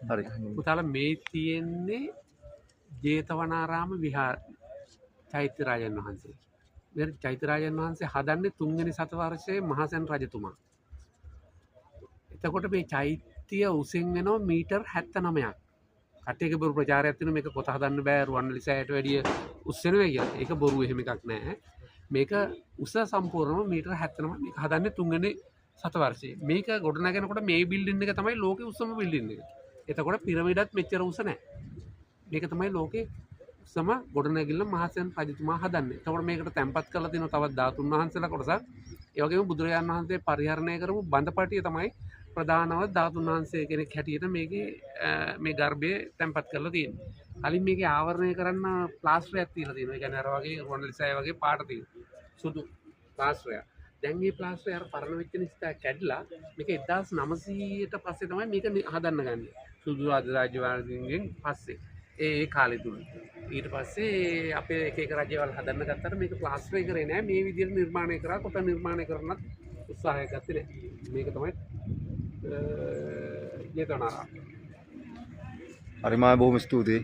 හරි. පුතාලා මේ තියෙන්නේ ජේතවනාරාම විහාර චෛත්‍යරාජන් වහන්සේ. මේ චෛත්‍යරාජන් වහන්සේ හදන්නේ 3 වෙනි සතවර්ෂයේ මහසෙන් රජතුමා. එතකොට මේ චෛත්‍ය උසින් වෙනවා මීටර් 79ක්. කට්ටියක බොරු ප්‍රචාරයක් තියෙනවා මේක කොත හදන්න බෑ රුවන්වැලි සෑයට වැඩිය උස් වෙනවා කියලා. ඒක බොරු එහෙම එකක් නෑ. මේක උස සම්පූර්ණව මීටර් 79ක්. මේක හදන්නේ 3 වෙනි සතවර්ෂයේ. මේක ගොඩනගනකොට මේ බිල්ඩින් එක තමයි ලෝකේ උසම බිල්ඩින් එක. එතකොට පිරමීඩත් මෙච්චර උස නෑ. මේක තමයි ලෝකේ උසම ගොඩනැගිල්ල මහසෙන් රජතුමා හදන්නේ. එතකොට මේකට තැන්පත් කරලා තියෙනවා තවත් ධාතුන් වහන්සේලා කොටසක්. ඒ වගේම බුදුරජාණන් වහන්සේ පරිහරණය කරපු බඳපටිය තමයි ප්‍රධානව ධාතුන් වහන්සේ කෙනෙක් හැටියට මේකේ මේ ගර්භයේ තැන්පත් කරලා තියෙන්නේ. කලින් මේකේ ආවරණය කරන්න ප්ලාස්ටරයක් තියලා තියෙනවා. ඒ කියන්නේ අර වගේ රුවන්වැලි සෑය වගේ පාට තියෙනවා. සුදු ප්ලාස්ටරයක්. දැන් මේ ප්ලාස්ටරය අර පරණ වෙච්ච නිසා කැඩලා මේක 1900ට පස්සේ තමයි මේක හදන්න ගන්නේ. සුදු රාජ්‍යවාදීන්ගෙන් පස්සේ ඒ කාලෙ තුල ඊට පස්සේ අපේ එක රජවල් හදන්න ගත්තට මේක ප්ලාස්ටර් කරේ නෑ මේ විදිහට නිර්මාණය කරා කොට නිර්මාණය කරනත් උත්සාහයක් ගත්තේ නෑ මේක තමයි ජේතවනාරාම හරි මායි බොහොම ස්තුතියි.